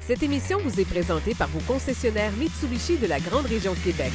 Cette émission vous est présentée par vos concessionnaires Mitsubishi de la Grande Région de Québec.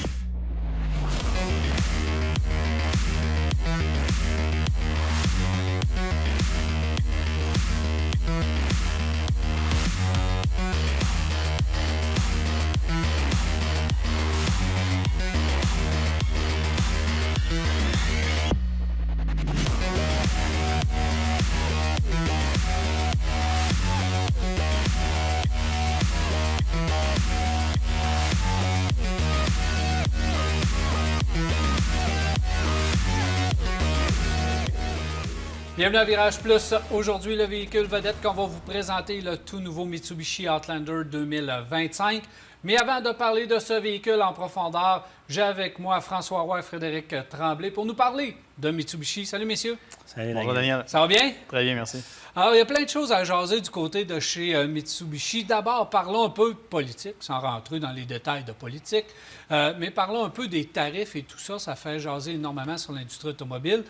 Bienvenue à Virage Plus. Aujourd'hui, le véhicule vedette qu'on va vous présenter, le tout nouveau Mitsubishi Outlander 2025. Mais avant de parler de ce véhicule en profondeur, j'ai avec moi François Roy et Frédéric Tremblay pour nous parler de Mitsubishi. Salut, messieurs. Salut, Bonjour, Daniel. Ça va bien? Très bien, merci. Alors, il y a plein de choses à jaser du côté de chez Mitsubishi. D'abord, parlons un peu de politique, sans rentrer dans les détails de politique, mais parlons un peu des tarifs et tout ça. Ça fait jaser énormément sur l'industrie automobile.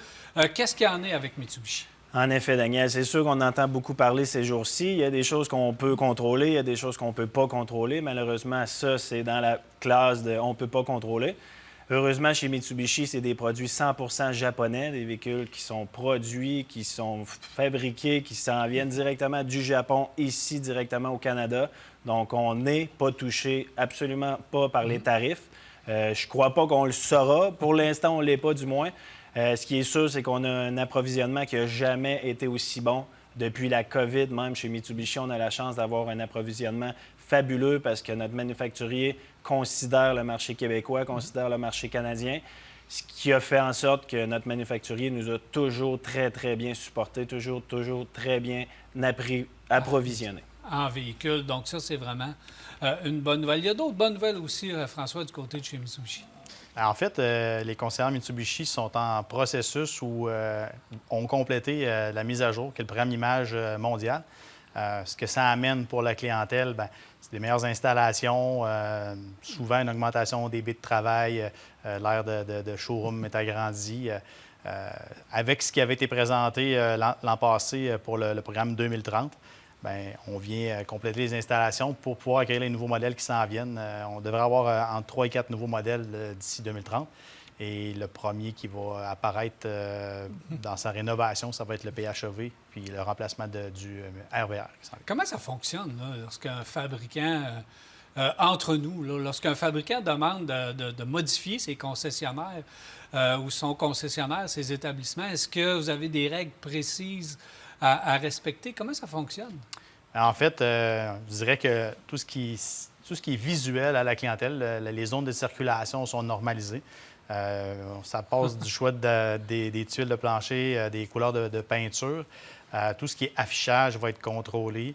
Qu'est-ce qu'il y en est avec Mitsubishi? En effet, Daniel, c'est sûr qu'on entend beaucoup parler ces jours-ci. Il y a des choses qu'on peut contrôler, il y a des choses qu'on ne peut pas contrôler. Malheureusement, ça, c'est dans la classe de « on ne peut pas contrôler ». Heureusement, chez Mitsubishi, c'est des produits 100% japonais, des véhicules qui sont produits, qui sont fabriqués, qui s'en viennent directement du Japon, ici, directement au Canada. Donc, on n'est pas touché absolument pas par les tarifs. Je crois pas qu'on le saura. Pour l'instant, on ne l'est pas, du moins. Ce qui est sûr, c'est qu'on a un approvisionnement qui n'a jamais été aussi bon. Depuis la COVID, même chez Mitsubishi, on a la chance d'avoir un approvisionnement fabuleux parce que notre manufacturier considère le marché québécois, considère le marché canadien, ce qui a fait en sorte que notre manufacturier nous a toujours très, très bien supportés, toujours très bien approvisionnés. En véhicule, donc ça, c'est vraiment une bonne nouvelle. Il y a d'autres bonnes nouvelles aussi, François, du côté de chez Mitsubishi. En fait, les concessionnaires Mitsubishi sont en processus où ont complété la mise à jour, qui est le programme Image mondial. Ce que ça amène pour la clientèle, bien, c'est des meilleures installations, souvent une augmentation des baies de travail, l'aire de showroom est agrandi. Avec ce qui avait été présenté l'an passé pour le programme 2030, bien, on vient compléter les installations pour pouvoir accueillir les nouveaux modèles qui s'en viennent. On devrait avoir entre 3 et 4 nouveaux modèles d'ici 2030. Et le premier qui va apparaître dans sa rénovation, ça va être le PHEV, puis le remplacement du RVR. Comment ça fonctionne là, lorsqu'un fabricant, entre nous, là, lorsqu'un fabricant demande de modifier ses concessionnaires ou son concessionnaire, ses établissements? Est-ce que vous avez des règles précises à respecter? Comment ça fonctionne? En fait, je dirais que tout ce qui est visuel à la clientèle, les zones de circulation sont normalisées. Ça passe du choix des tuiles de plancher, des couleurs de peinture. Tout ce qui est affichage va être contrôlé.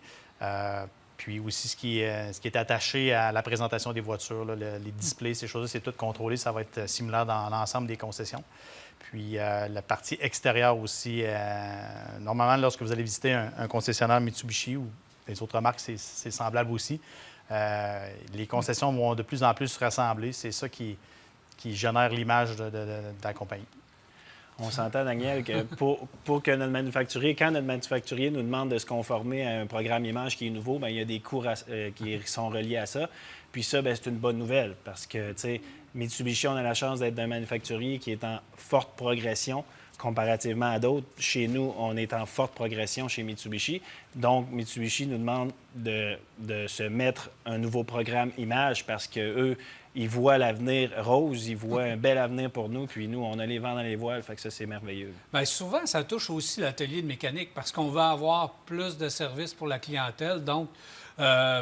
Puis aussi, ce qui est attaché à la présentation des voitures, là, les displays, ces choses-là, c'est tout contrôlé. Ça va être similaire dans l'ensemble des concessions. Puis la partie extérieure aussi. Normalement, lorsque vous allez visiter un concessionnaire Mitsubishi ou les autres marques, c'est semblable aussi. Les concessions vont de plus en plus se rassembler. C'est ça qui génère l'image de la compagnie. On s'entend, Daniel, que pour que notre manufacturier, quand notre manufacturier nous demande de se conformer à un programme image qui est nouveau, bien, il y a des coûts qui sont reliés à ça. Puis ça, bien, c'est une bonne nouvelle parce que, tu sais, Mitsubishi, on a la chance d'être un manufacturier qui est en forte progression comparativement à d'autres. Chez nous, on est en forte progression chez Mitsubishi. Donc, Mitsubishi nous demande de se mettre un nouveau programme image parce qu'eux, ils voient l'avenir rose, ils voient un bel avenir pour nous, puis nous, on a les vents dans les voiles, fait que ça, c'est merveilleux. Bien, souvent, ça touche aussi l'atelier de mécanique parce qu'on va avoir plus de services pour la clientèle, donc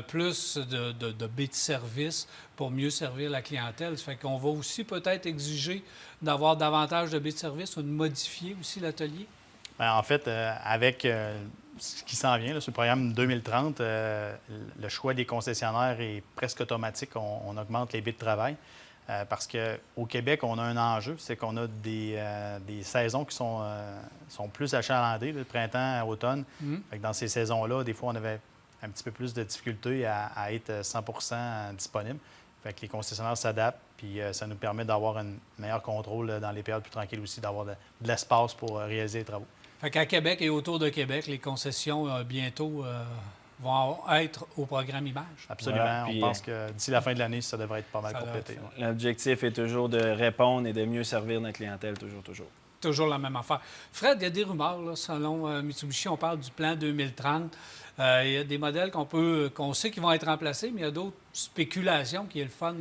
plus de baies de service pour mieux servir la clientèle. Ça fait qu'on va aussi peut-être exiger d'avoir davantage de baies de service ou de modifier aussi l'atelier. Bien, en fait, avec ce qui s'en vient, là, sur le programme 2030, le choix des concessionnaires est presque automatique. On augmente les baies de travail. Parce qu'au Québec, on a un enjeu, c'est qu'on a des saisons qui sont plus achalandées, le printemps, automne. Fait que dans ces saisons-là, des fois, on avait un petit peu plus de difficulté à être 100% disponible. Fait que les concessionnaires s'adaptent, puis ça nous permet d'avoir un meilleur contrôle dans les périodes plus tranquilles aussi, d'avoir de l'espace pour réaliser les travaux. Fait qu'à Québec et autour de Québec, les concessions bientôt vont être au programme Image. Absolument. Voilà, puis, on pense que d'ici la fin de l'année, ça devrait être pas mal ça devrait complété. être Ouais. L'objectif est toujours de répondre et de mieux servir notre clientèle, toujours. Toujours la même affaire. Fred, il y a des rumeurs, là, selon Mitsubishi, on parle du plan 2030. Il y a des modèles qu'on sait qu'ils vont être remplacés, mais il y a d'autres spéculations qui est le fun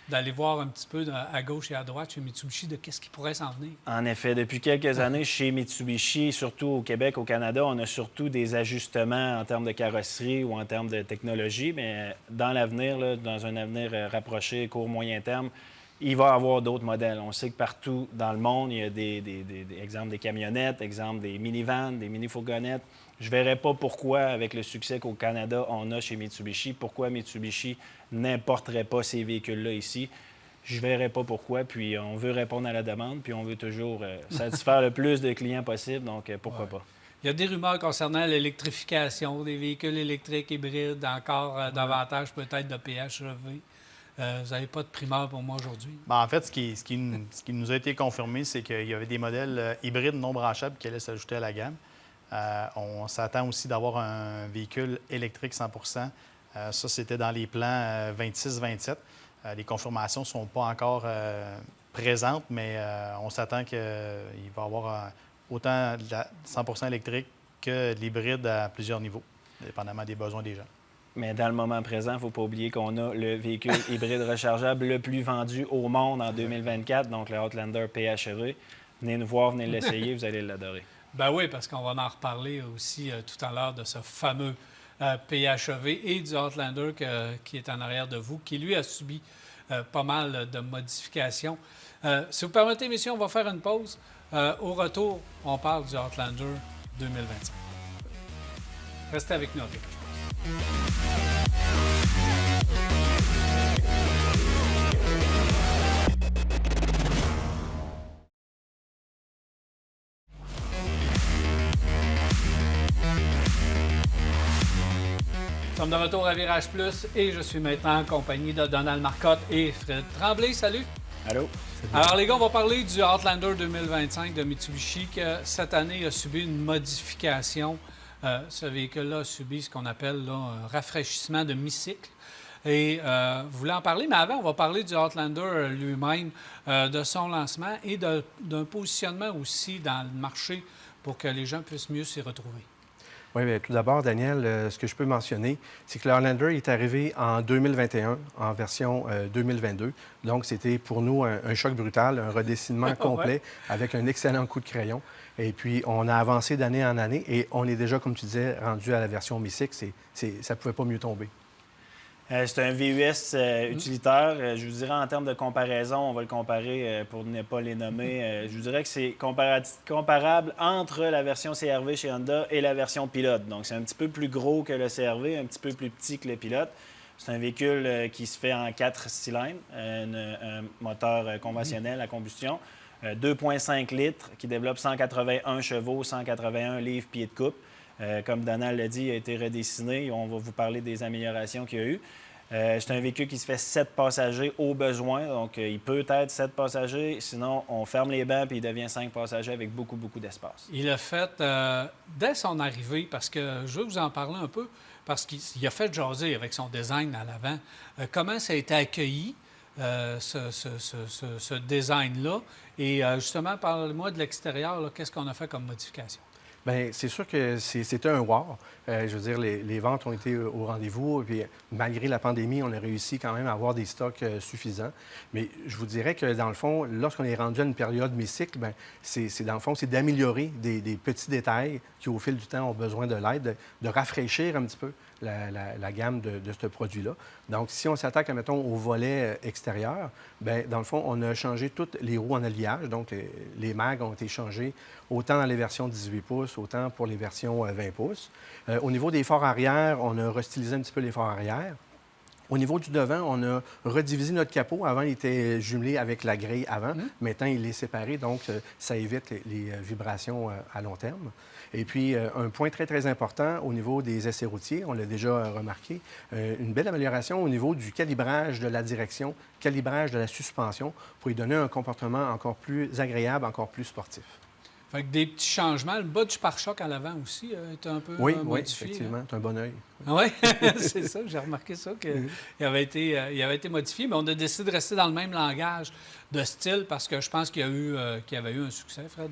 d'aller voir un petit peu à gauche et à droite chez Mitsubishi de qu'est-ce qui pourrait s'en venir. En effet, depuis quelques années, chez Mitsubishi, surtout au Québec, au Canada, on a surtout des ajustements en termes de carrosserie ou en termes de technologie, mais dans l'avenir, là, dans un avenir rapproché, court, moyen terme, il va y avoir d'autres modèles. On sait que partout dans le monde, il y a des exemples des camionnettes, exemples des minivans, des mini-fourgonnettes. Je ne verrais pas pourquoi, avec le succès qu'au Canada, on a chez Mitsubishi, pourquoi Mitsubishi n'importerait pas ces véhicules-là ici. Je ne verrais pas pourquoi. Puis on veut répondre à la demande, puis on veut toujours satisfaire le plus de clients possible, donc pourquoi pas. Il y a des rumeurs concernant l'électrification, des véhicules électriques hybrides, encore davantage peut-être de PHEV. Vous n'avez pas de primeur pour moi aujourd'hui? Bien, en fait, ce qui nous a été confirmé, c'est qu'il y avait des modèles hybrides non branchables qui allaient s'ajouter à la gamme. On s'attend aussi d'avoir un véhicule électrique 100 ça, c'était dans les plans 26-27. Les confirmations ne sont pas encore présentes, mais on s'attend qu'il va y avoir autant de la 100 électrique que de l'hybride à plusieurs niveaux, dépendamment des besoins des gens. Mais dans le moment présent, il ne faut pas oublier qu'on a le véhicule hybride rechargeable le plus vendu au monde en 2024, donc le Outlander PHEV. Venez nous voir, venez l'essayer, vous allez l'adorer. Ben oui, parce qu'on va en reparler aussi tout à l'heure de ce fameux PHEV et du Outlander qui est en arrière de vous, qui lui a subi pas mal de modifications. Si vous permettez, messieurs, on va faire une pause. Au retour, on parle du Outlander 2025. Restez avec nous. Nous sommes de retour à Virage Plus et je suis maintenant en compagnie de Donald Marcotte et Fred Tremblay. Salut! Allô? Alors les gars, on va parler du Outlander 2025 de Mitsubishi qui, cette année, a subi une modification. Ce véhicule-là a subi ce qu'on appelle là, un rafraîchissement de mi-cycle. Et vous voulez en parler, mais avant, on va parler du Outlander lui-même, de son lancement et d'un positionnement aussi dans le marché pour que les gens puissent mieux s'y retrouver. Oui, bien, tout d'abord, Daniel, ce que je peux mentionner, c'est que le Outlander est arrivé en 2021, en version 2022. Donc, c'était pour nous un choc brutal, un redessinement complet avec un excellent coup de crayon. Et puis, on a avancé d'année en année et on est déjà, comme tu disais, rendu à la version mi-cycle. Ça ne pouvait pas mieux tomber. C'est un VUS utilitaire. Je vous dirais, en termes de comparaison, on va le comparer pour ne pas les nommer. Je vous dirais que c'est comparable entre la version CR-V chez Honda et la version Pilote. Donc, c'est un petit peu plus gros que le CR-V, un petit peu plus petit que le Pilote. C'est un véhicule qui se fait en 4 cylindres, un moteur conventionnel à combustion, 2,5 litres, qui développe 181 chevaux, 181 livres-pieds de coupe. Comme Donald l'a dit, il a été redessiné. On va vous parler des améliorations qu'il y a eu. C'est un véhicule qui se fait 7 passagers au besoin. Donc, il peut être 7 passagers. Sinon, on ferme les bancs et il devient 5 passagers avec beaucoup d'espace. Il a fait, dès son arrivée, parce que je veux vous en parler un peu, parce qu'il a fait jaser avec son design à l'avant. Comment ça a été accueilli, ce design-là? Et justement, parle-moi de l'extérieur. Qu'est-ce qu'on a fait comme modification? Bien, c'est sûr que c'était un wow. Je veux dire, les ventes ont été au rendez-vous. Puis, malgré la pandémie, on a réussi quand même à avoir des stocks suffisants. Mais je vous dirais que, dans le fond, lorsqu'on est rendu à une période mi-cycle, bien, dans le fond, c'est d'améliorer des petits détails qui, au fil du temps, ont besoin de l'aide, de rafraîchir un petit peu la gamme de ce produit-là. Donc, si on s'attaque, mettons, au volet extérieur, bien, dans le fond, on a changé toutes les roues en alliage. Donc, les mags ont été changés autant dans les versions 18 pouces, autant pour les versions 20 pouces. Au niveau des phares arrière, on a restylisé un petit peu les phares arrière. Au niveau du devant, on a redivisé notre capot. Avant, il était jumelé avec la grille avant. Maintenant, il est séparé, donc ça évite les vibrations à long terme. Et puis, un point très important au niveau des essais routiers, on l'a déjà remarqué, une belle amélioration au niveau du calibrage de la direction, calibrage de la suspension, pour lui donner un comportement encore plus agréable, encore plus sportif. Fait que des petits changements. Le bas du pare-choc à l'avant aussi est un peu Oui, modifié. effectivement. C'est un bon œil. Oui, c'est ça. J'ai remarqué ça, qu'il avait été modifié. Mais on a décidé de rester dans le même langage de style parce que je pense qu'il y avait eu un succès, Fred.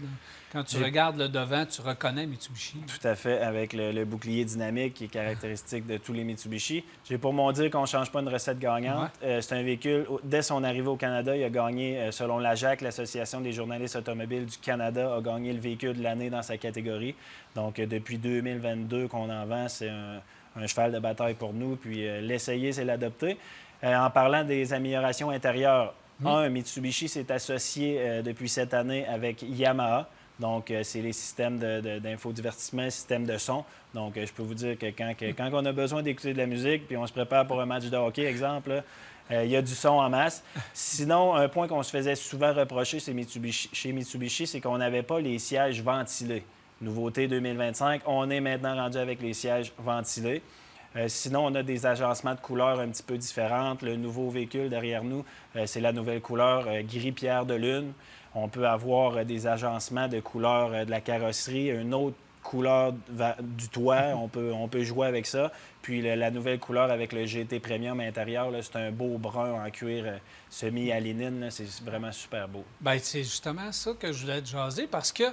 Quand tu regardes le devant, tu reconnais Mitsubishi. Tout à fait, avec le bouclier dynamique qui est caractéristique de tous les Mitsubishi. J'ai pour mon dire qu'on ne change pas une recette gagnante. C'est un véhicule, dès son arrivée au Canada, il a gagné, selon l'AJAC, l'Association des journalistes automobiles du Canada, a gagné le véhicule de l'année dans sa catégorie. Donc, depuis 2022 qu'on en vend, c'est un cheval de bataille pour nous. Puis, l'essayer, c'est l'adopter. En parlant des améliorations intérieures, Mitsubishi s'est associé depuis cette année avec Yamaha. Donc, c'est les systèmes d'infodivertissement, systèmes de son. Donc, je peux vous dire que quand on a besoin d'écouter de la musique puis on se prépare pour un match de hockey, exemple, il y a du son en masse. Sinon, un point qu'on se faisait souvent reprocher chez Mitsubishi, c'est qu'on n'avait pas les sièges ventilés. Nouveauté 2025, on est maintenant rendu avec les sièges ventilés. Sinon, on a des agencements de couleurs un petit peu différentes. Le nouveau véhicule derrière nous, c'est la nouvelle couleur gris pierre de lune. On peut avoir des agencements de couleurs de la carrosserie, une autre couleur du toit. On peut jouer avec ça. Puis la nouvelle couleur avec le GT Premium à l'intérieur, c'est un beau brun en cuir semi-alénine. C'est vraiment super beau. Bien, c'est justement ça que je voulais te jaser parce que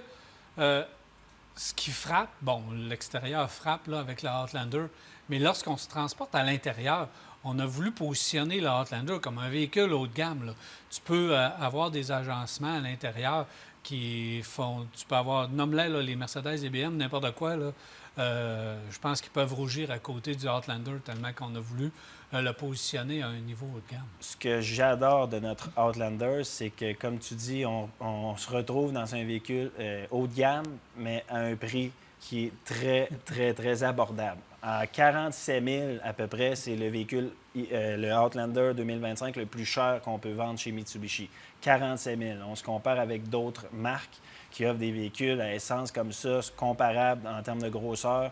ce qui frappe, bon, l'extérieur frappe là, avec la Outlander, mais lorsqu'on se transporte à l'intérieur, on a voulu positionner la Outlander comme un véhicule haut de gamme. Là. Tu peux avoir des agencements à l'intérieur qui font... Tu peux avoir, nomme-les, là, les Mercedes et BM, n'importe quoi. Là. Je pense qu'ils peuvent rougir à côté du Outlander tellement qu'on a voulu le positionner à un niveau haut de gamme. Ce que j'adore de notre Outlander, c'est que, comme tu dis, on se retrouve dans un véhicule haut de gamme, mais à un prix qui est très, très, très abordable. À 47 000 à peu près, c'est le véhicule, le Outlander 2025, le plus cher qu'on peut vendre chez Mitsubishi. 47 000. On se compare avec d'autres marques qui offrent des véhicules à essence comme ça, comparables en termes de grosseur,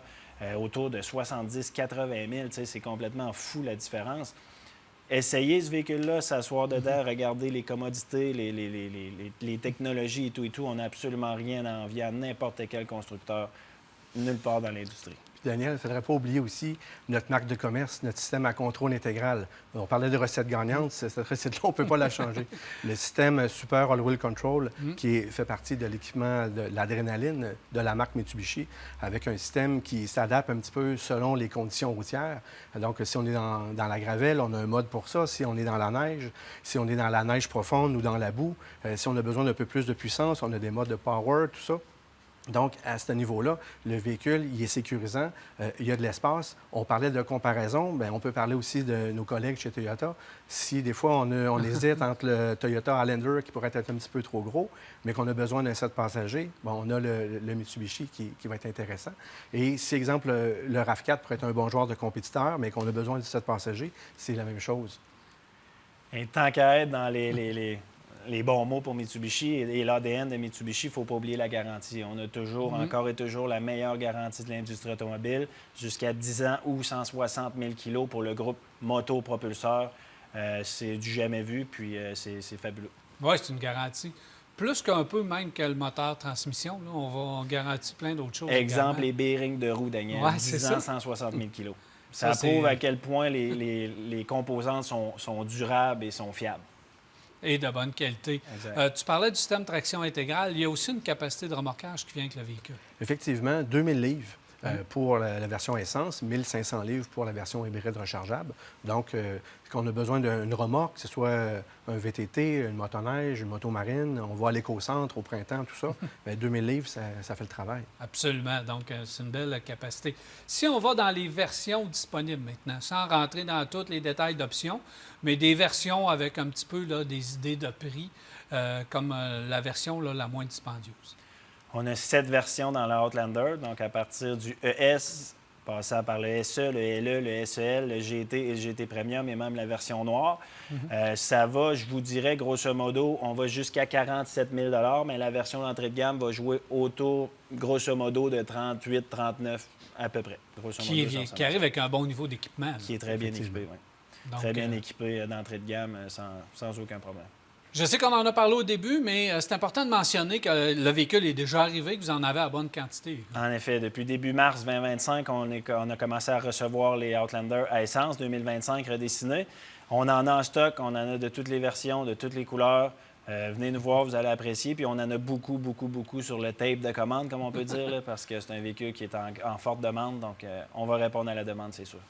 autour de 70 80 000. C'est complètement fou la différence. Essayez ce véhicule-là, s'asseoir dedans, regarder les commodités, les technologies et tout. On n'a absolument rien à envier à n'importe quel constructeur, nulle part dans l'industrie. Daniel, il ne faudrait pas oublier aussi notre marque de commerce, notre système à contrôle intégral. On parlait de recettes gagnantes. Cette recette-là, on ne peut pas la changer. Le système Super All Wheel Control, qui fait partie de l'équipement de l'adrénaline de la marque Mitsubishi, avec un système qui s'adapte un petit peu selon les conditions routières. Donc, si on est dans la gravelle, on a un mode pour ça. Si on est dans la neige, si on est dans la neige profonde ou dans la boue, si on a besoin d'un peu plus de puissance, on a des modes de power, tout ça. Donc, à ce niveau-là, le véhicule, il est sécurisant, il y a de l'espace. On parlait de comparaison, bien, on peut parler aussi de nos collègues chez Toyota. Si des fois, on hésite entre le Toyota Highlander, qui pourrait être un petit peu trop gros, mais qu'on a besoin d'un 7 passagers, bon, on a le Mitsubishi qui va être intéressant. Et si, exemple, le RAV4 pourrait être un bon joueur de compétiteur, mais qu'on a besoin de 7 passagers, c'est la même chose. Et tant qu'à être dans les bons mots pour Mitsubishi et l'ADN de Mitsubishi, il ne faut pas oublier la garantie. On a toujours, encore et toujours, la meilleure garantie de l'industrie automobile, jusqu'à 10 ans ou 160 000 kilos pour le groupe moto-propulseur. C'est du jamais vu, puis c'est fabuleux. Oui, c'est une garantie. Plus qu'un peu même que le moteur transmission. Là, on garantit plein d'autres choses. Exemple, les bearings de roue, Daniel. Ouais, 10 ans, 160 000 kilos. Ça prouve à quel point les composantes sont durables et sont fiables. Et de bonne qualité. Tu parlais du système de traction intégrale. Il y a aussi une capacité de remorquage qui vient avec le véhicule. Effectivement, 2000 livres pour la version essence, 1500 livres pour la version hybride rechargeable. Donc, quand on a besoin d'une remorque, que ce soit un VTT, une motoneige, une moto marine, on va à l'éco-centre au printemps, tout ça, bien, 2000 livres, ça fait le travail. Absolument. Donc, c'est une belle capacité. Si on va dans les versions disponibles maintenant, sans rentrer dans tous les détails d'options, mais des versions avec un petit peu là, des idées de prix, comme la version là, la moins dispendieuse. On a 7 versions dans la Outlander, donc à partir du ES, passant par le SE, le LE, le SEL, le GT et le GT Premium et même la version noire. Ça va, je vous dirais, grosso modo, on va jusqu'à 47 000 mais la version d'entrée de gamme va jouer autour, grosso modo, de 38 39 à peu près. Grosso modo, Qui arrive avec un bon niveau d'équipement. Qui est très bien équipé, oui. Donc, très bien équipé d'entrée de gamme sans aucun problème. Je sais qu'on en a parlé au début, mais c'est important de mentionner que le véhicule est déjà arrivé, que vous en avez à bonne quantité. En effet, depuis début mars 2025, on a commencé à recevoir les Outlander à essence 2025 redessinés. On en a en stock, on en a de toutes les versions, de toutes les couleurs. Venez nous voir, vous allez apprécier. Puis on en a beaucoup sur le tape de commande, comme on peut dire, là, parce que c'est un véhicule qui est en forte demande. Donc, on va répondre à la demande, c'est sûr.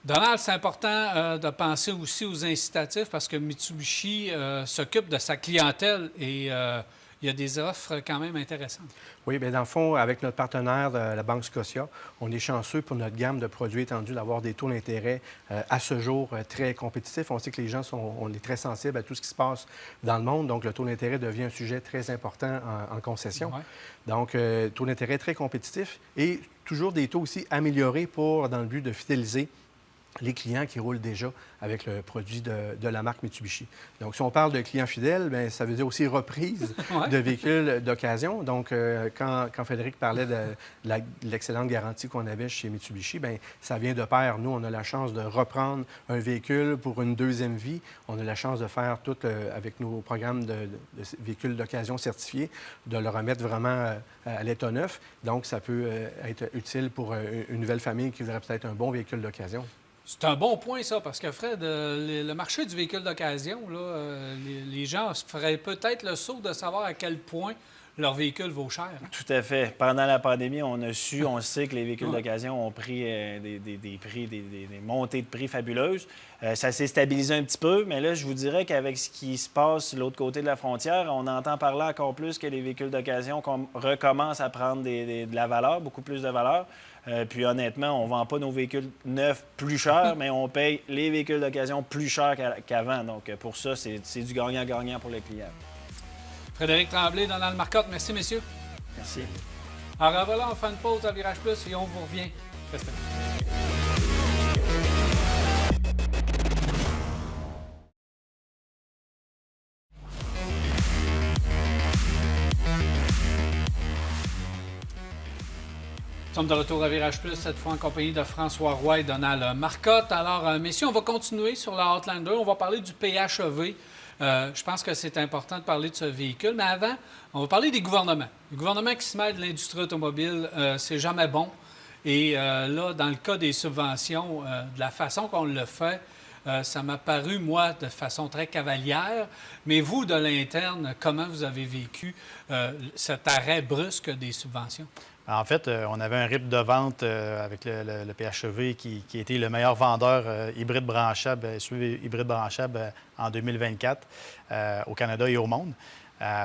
Donald, c'est important de penser aussi aux incitatifs parce que Mitsubishi s'occupe de sa clientèle et il y a des offres quand même intéressantes. Oui, bien dans le fond, avec notre partenaire, la Banque Scotia, on est chanceux pour notre gamme de produits étendus d'avoir des taux d'intérêt à ce jour très compétitifs. On sait que les gens on est très sensibles à tout ce qui se passe dans le monde, donc le taux d'intérêt devient un sujet très important en concession. Ouais. Donc, taux d'intérêt très compétitif et toujours des taux aussi améliorés dans le but de fidéliser les clients qui roulent déjà avec le produit de la marque Mitsubishi. Donc, si on parle de clients fidèles, bien, ça veut dire aussi reprise de véhicules d'occasion. Donc, quand Frédéric parlait de l'excellente garantie qu'on avait chez Mitsubishi, bien, ça vient de pair. Nous, on a la chance de reprendre un véhicule pour une deuxième vie. On a la chance de faire tout avec nos programmes de véhicules d'occasion certifiés, de le remettre vraiment à l'état neuf. Donc, ça peut être utile pour une nouvelle famille qui voudrait peut-être un bon véhicule d'occasion. C'est un bon point, ça, parce que, Fred, le marché du véhicule d'occasion, les gens se feraient peut-être le saut de savoir à quel point leur véhicule vaut cher. Hein? Tout à fait. Pendant la pandémie, on sait que les véhicules d'occasion ont pris des montées de prix fabuleuses. Ça s'est stabilisé un petit peu, mais là, je vous dirais qu'avec ce qui se passe de l'autre côté de la frontière, on entend parler encore plus que les véhicules d'occasion recommencent à prendre de la valeur, beaucoup plus de valeur. Puis honnêtement, on ne vend pas nos véhicules neufs plus chers, mais on paye les véhicules d'occasion plus chers qu'avant. Donc pour ça, c'est du gagnant-gagnant pour les clients. Frédéric Tremblay, Donald Marcotte, merci messieurs. Merci. Alors voilà, on fait une pause à Virage Plus et on vous revient. Restez là. Nous sommes de retour à Virage Plus, cette fois en compagnie de François Roy et Donald Marcotte. Alors, messieurs, on va continuer sur la Outlander. On va parler du PHEV. Je pense que c'est important de parler de ce véhicule. Mais avant, on va parler des gouvernements. Les gouvernements qui se mêlent de l'industrie automobile, c'est jamais bon. Et là, dans le cas des subventions, de la façon qu'on le fait, ça m'a paru, moi, de façon très cavalière. Mais vous, de l'interne, comment vous avez vécu cet arrêt brusque des subventions? En fait, on avait un rythme de vente avec le PHEV qui a été le meilleur vendeur hybride branchable, SUV hybride branchable en 2024 au Canada et au monde.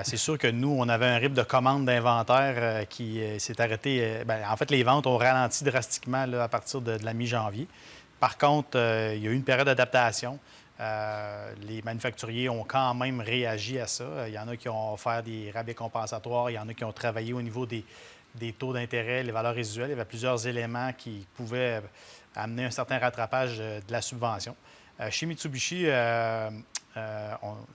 C'est sûr que nous, on avait un rythme de commande d'inventaire qui s'est arrêté. En fait, les ventes ont ralenti drastiquement là, à partir de la mi-janvier. Par contre, il y a eu une période d'adaptation. Les manufacturiers ont quand même réagi à ça. Il y en a qui ont offert des rabais compensatoires, il y en a qui ont travaillé au niveau des taux d'intérêt, les valeurs résiduelles. Il y avait plusieurs éléments qui pouvaient amener un certain rattrapage de la subvention. Chez Mitsubishi,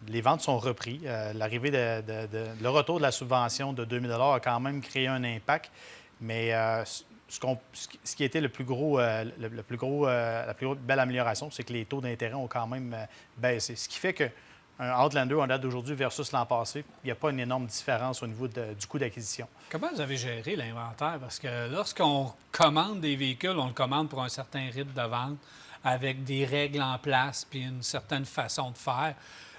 les ventes sont reprises. L'arrivée le retour de la subvention de 2 000 $ a quand même créé un impact, mais ce qui était la plus belle amélioration, c'est que les taux d'intérêt ont quand même baissé. Ce qui fait qu'un Outlander en date d'aujourd'hui versus l'an passé, il n'y a pas une énorme différence au niveau du coût d'acquisition. Comment vous avez géré l'inventaire? Parce que lorsqu'on commande des véhicules, on le commande pour un certain rythme de vente avec des règles en place puis une certaine façon de faire.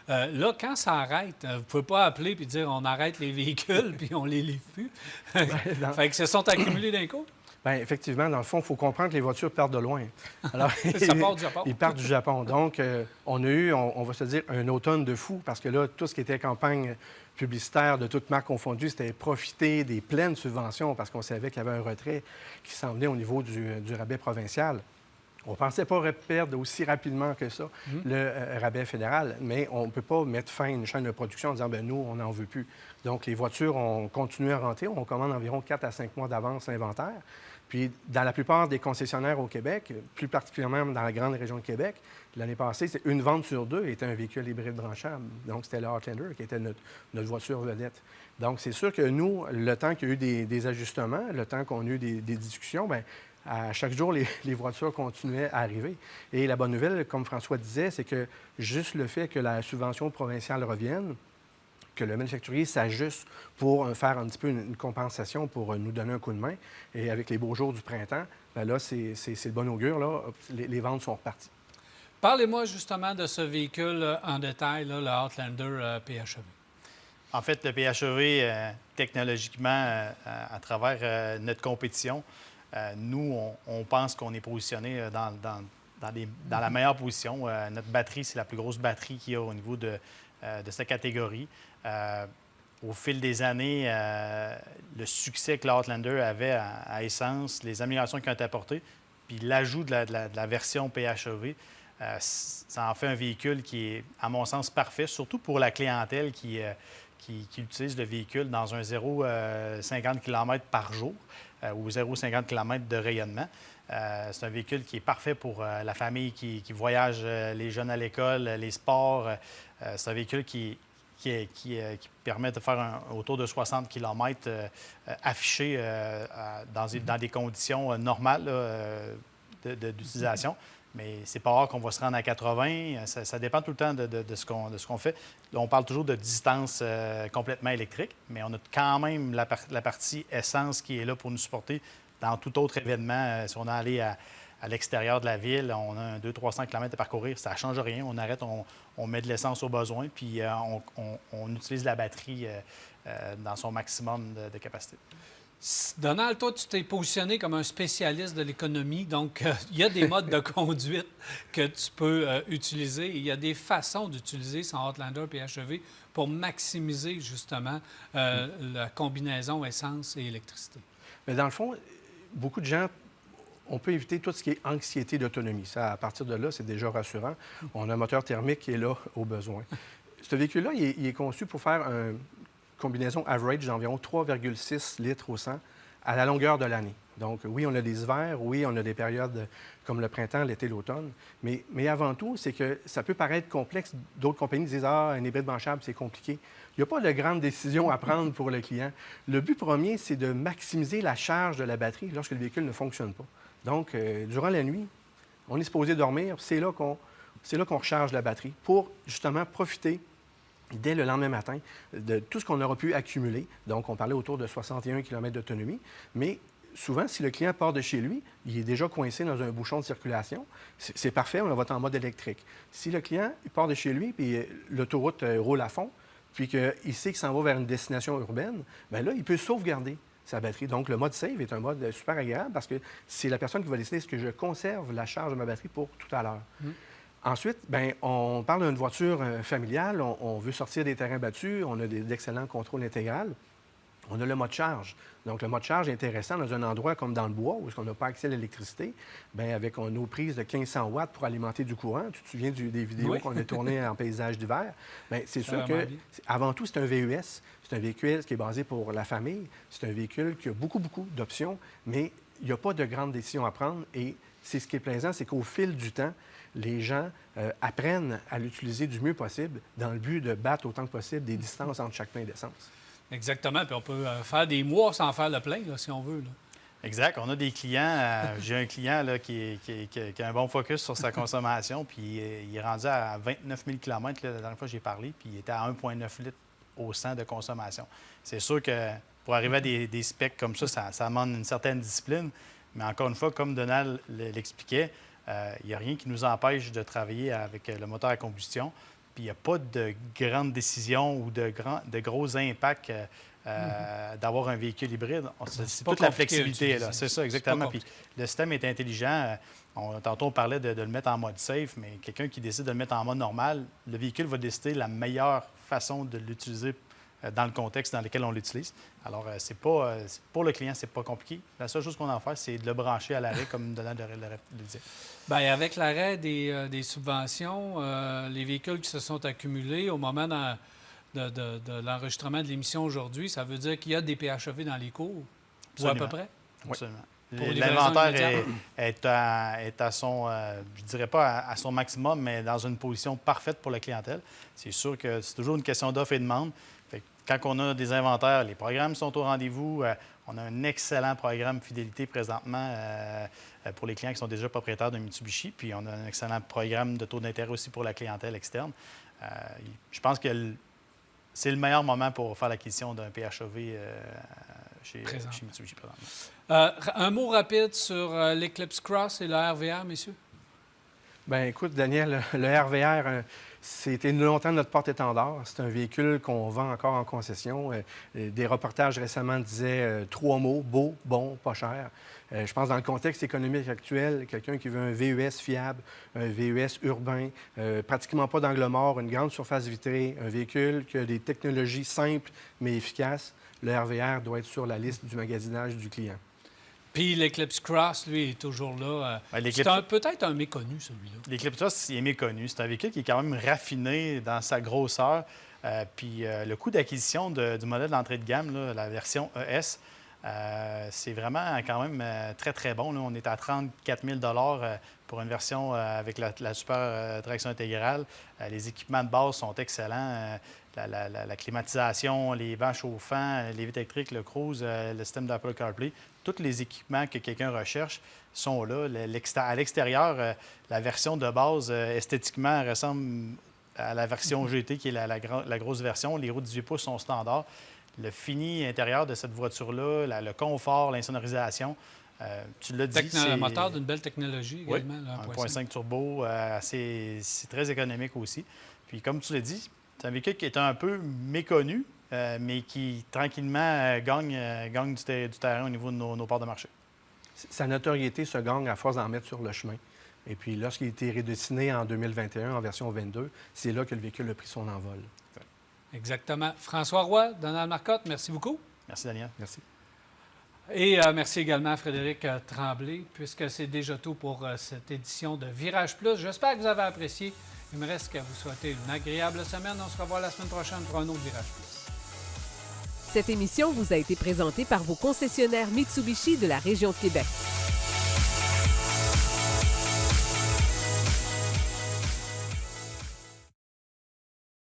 Là, quand ça arrête, vous ne pouvez pas appeler et dire on arrête les véhicules puis on les livre plus. Fait que se sont accumulés d'un coup? Bien, effectivement, dans le fond, il faut comprendre que les voitures partent de loin. Alors, ça part du Japon. Ils partent du Japon. Donc, on a eu, on va se dire, un automne de fou, parce que là, tout ce qui était campagne publicitaire de toutes marques confondues, c'était profiter des pleines subventions, parce qu'on savait qu'il y avait un retrait qui s'en venait au niveau du rabais provincial. On ne pensait pas perdre aussi rapidement que ça le rabais fédéral, mais on ne peut pas mettre fin à une chaîne de production en disant bien nous, on n'en veut plus. Donc, les voitures ont continué à rentrer. On commande environ 4 à 5 mois d'avance l'inventaire. Puis, dans la plupart des concessionnaires au Québec, plus particulièrement dans la grande région de Québec, l'année passée, c'est une vente sur 2 était un véhicule hybride branchable. Donc, c'était le Outlander qui était notre voiture vedette. Donc, c'est sûr que nous, le temps qu'il y a eu des ajustements, le temps qu'on a eu des discussions, bien, À chaque jour, les voitures continuaient à arriver. Et la bonne nouvelle, comme François disait, c'est que juste le fait que la subvention provinciale revienne, que le manufacturier s'ajuste pour faire un petit peu une compensation pour nous donner un coup de main. Et avec les beaux jours du printemps, bien là, c'est le bon augure. Là. Les ventes sont reparties. Parlez-moi justement de ce véhicule en détail, là, le Outlander PHEV. En fait, le PHEV, technologiquement, à travers notre compétition, nous, on pense qu'on est positionné dans la meilleure position. Notre batterie, c'est la plus grosse batterie qu'il y a au niveau de cette catégorie. Au fil des années, le succès que l'Outlander avait à essence, les améliorations qui ont été apportées, puis l'ajout de la version PHEV, ça en fait un véhicule qui est, à mon sens, parfait, surtout pour la clientèle qui utilise le véhicule dans un 0,50 km par jour ou 0,50 km de rayonnement. C'est un véhicule qui est parfait pour la famille qui voyage, les jeunes à l'école, les sports. C'est un véhicule qui permet de faire autour de 60 km affiché dans des conditions normales d'utilisation. Mais c'est pas rare qu'on va se rendre à 80. Ça dépend tout le temps de ce qu'on fait. Là, on parle toujours de distance complètement électrique, mais on a quand même la partie essence qui est là pour nous supporter dans tout autre événement. Si on est allé à l'extérieur de la ville, on a 200-300 km à parcourir, ça ne change rien. On arrête, on met de l'essence au besoin, puis on utilise la batterie dans son maximum de capacité. Donald, toi, tu t'es positionné comme un spécialiste de l'économie, donc il y a des modes de conduite que tu peux utiliser. Il y a des façons d'utiliser son Outlander PHEV pour maximiser justement la combinaison essence et électricité. Mais dans le fond, beaucoup de gens, on peut éviter tout ce qui est anxiété d'autonomie. Ça, à partir de là, c'est déjà rassurant. On a un moteur thermique qui est là au besoin. Ce véhicule-là, il est conçu pour faire une combinaison average d'environ 3,6 litres au 100 à la longueur de l'année. Donc, oui, on a des hivers, oui, on a des périodes comme le printemps, l'été, l'automne, mais avant tout, c'est que ça peut paraître complexe. D'autres compagnies disent « Ah, un hybride branchable, c'est compliqué ». Il n'y a pas de grande décision à prendre pour le client. Le but premier, c'est de maximiser la charge de la batterie lorsque le véhicule ne fonctionne pas. Donc, durant la nuit, on est supposé dormir, c'est là qu'on recharge la batterie pour justement profiter dès le lendemain matin de tout ce qu'on aura pu accumuler. Donc, on parlait autour de 61 km d'autonomie, mais souvent, si le client part de chez lui, il est déjà coincé dans un bouchon de circulation. C'est parfait, on va être en mode électrique. Si le client il part de chez lui, puis l'autoroute roule à fond, puis qu'il sait qu'il s'en va vers une destination urbaine, bien là, il peut sauvegarder sa batterie. Donc, le mode save est un mode super agréable parce que c'est la personne qui va décider est-ce que je conserve la charge de ma batterie pour tout à l'heure. Ensuite, bien, on parle d'une voiture familiale, on veut sortir des terrains battus, on a d'excellents contrôles intégral. On a le mode charge. Donc, le mode charge est intéressant dans un endroit comme dans le bois où on n'a pas accès à l'électricité. Bien, avec nos prises de 1500 watts pour alimenter du courant, tu te souviens des vidéos qu'on a tournées en paysage d'hiver? Bien, c'est sûr que, avant tout, c'est un VUS. C'est un véhicule qui est basé pour la famille. C'est un véhicule qui a beaucoup d'options, mais il n'y a pas de grandes décisions à prendre. Et c'est ce qui est plaisant, c'est qu'au fil du temps, les gens apprennent à l'utiliser du mieux possible dans le but de battre autant que possible des distances entre chaque plein d'essence. Exactement. Puis on peut faire des mois sans faire le plein, là, si on veut. Là. Exact. On a des clients. J'ai un client là, qui a un bon focus sur sa consommation, puis il est rendu à 29 000 km. Là, la dernière fois que j'ai parlé, puis il était à 1,9 litres au 100 de consommation. C'est sûr que pour arriver à des specs comme ça demande une certaine discipline. Mais encore une fois, comme Donald l'expliquait, il n'y a rien qui nous empêche de travailler avec le moteur à combustion. Puis il n'y a pas de grandes décisions ou de gros impacts d'avoir un véhicule hybride. C'est toute la flexibilité. Là. C'est ça, exactement. Puis le système est intelligent. Tantôt, on parlait de le mettre en mode safe, mais quelqu'un qui décide de le mettre en mode normal, le véhicule va décider la meilleure façon de l'utiliser dans le contexte dans lequel on l'utilise. Alors, pour le client, c'est pas compliqué. La seule chose qu'on a à faire, c'est de le brancher à l'arrêt, comme Donald le dit. Bien, avec l'arrêt des subventions, les véhicules qui se sont accumulés au moment de l'enregistrement de l'émission aujourd'hui, ça veut dire qu'il y a des PHEV dans les cours, ou à peu près? Oui. Absolument. L'inventaire est à son, je dirais pas à son maximum, mais dans une position parfaite pour la clientèle. C'est sûr que c'est toujours une question d'offre et de demande. quand on a des inventaires, les programmes sont au rendez-vous. On a un excellent programme fidélité présentement pour les clients qui sont déjà propriétaires de Mitsubishi. Puis on a un excellent programme de taux d'intérêt aussi pour la clientèle externe. Je pense que c'est le meilleur moment pour faire l'acquisition d'un PHEV chez Mitsubishi présentement. Un mot rapide sur l'Eclipse Cross et le RVR, messieurs? Bien, écoute, Daniel, le RVR, c'était longtemps notre porte-étendard. C'est un véhicule qu'on vend encore en concession. Des reportages récemment disaient 3 mots: beau, bon, pas cher. Je pense dans le contexte économique actuel, quelqu'un qui veut un VUS fiable, un VUS urbain, pratiquement pas d'angle mort, une grande surface vitrée, un véhicule qui a des technologies simples mais efficaces, le RVR doit être sur la liste du magasinage du client. Puis l'Eclipse Cross, lui, est toujours là. C'est peut-être un méconnu, celui-là. L'Eclipse Cross, il est méconnu. C'est un véhicule qui est quand même raffiné dans sa grosseur. Puis le coût d'acquisition du modèle d'entrée de gamme, là, la version ES, c'est vraiment quand même très, très bon. Là. On est à 34 000 pour une version avec la super traction intégrale. Les équipements de base sont excellents. La climatisation, les vents chauffants, les vitres électriques, le cruise, le système d'Apple CarPlay, tous les équipements que quelqu'un recherche sont là. À l'extérieur, la version de base, esthétiquement, ressemble à la version GT, qui est la grosse version. Les roues 18 pouces sont standards. Le fini intérieur de cette voiture-là, le confort, l'insonorisation, tu l'as dit. Le moteur d'une belle technologie également. Oui, 1.5 turbo, c'est très économique aussi. Puis comme tu l'as dit, c'est un véhicule qui est un peu méconnu, mais qui tranquillement gagne du terrain au niveau de nos parts de marché. Sa notoriété se gagne à force d'en mettre sur le chemin. Et puis lorsqu'il a été redessiné en 2021 en version 22, c'est là que le véhicule a pris son envol. Exactement. François Roy, Donald Marcotte, merci beaucoup. Merci, Daniel. Merci. Et merci également à Frédéric Tremblay, puisque c'est déjà tout pour cette édition de Virage Plus. J'espère que vous avez apprécié. Il me reste qu'à vous souhaiter une agréable semaine. On se revoit la semaine prochaine pour un autre Virage Plus. Cette émission vous a été présentée par vos concessionnaires Mitsubishi de la région de Québec.